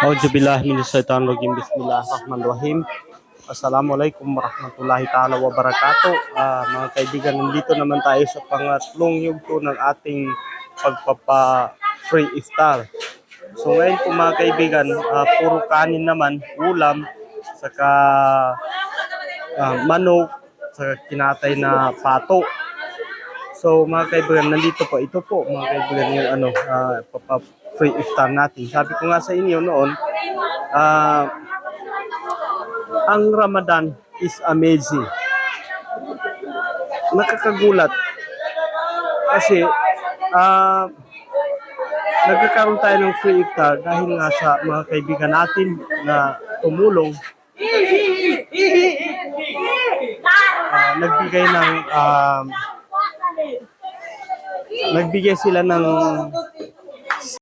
Auzubillahi minasyaitonirrajim. Bismillahirrahmanirrahim. Assalamualaikum warahmatullahi ta'ala wabarakatuh. Mga kaibigan, nandito naman tayo sa pangatlong yugto ng ating pagpapa-free iftar. So ngayon po mga kaibigan, puro kanin naman, ulam, saka manok, saka kinatay na pato. So mga kaibigan, nandito po, ito po mga kaibigan yung papa-free iftar natin. Sabi ko nga sa inyo noon, ang Ramadan is amazing. Nakakagulat kasi nagkakaroon tayo ng free iftar dahil nga sa mga kaibigan natin na tumulong, nagbigay sila ng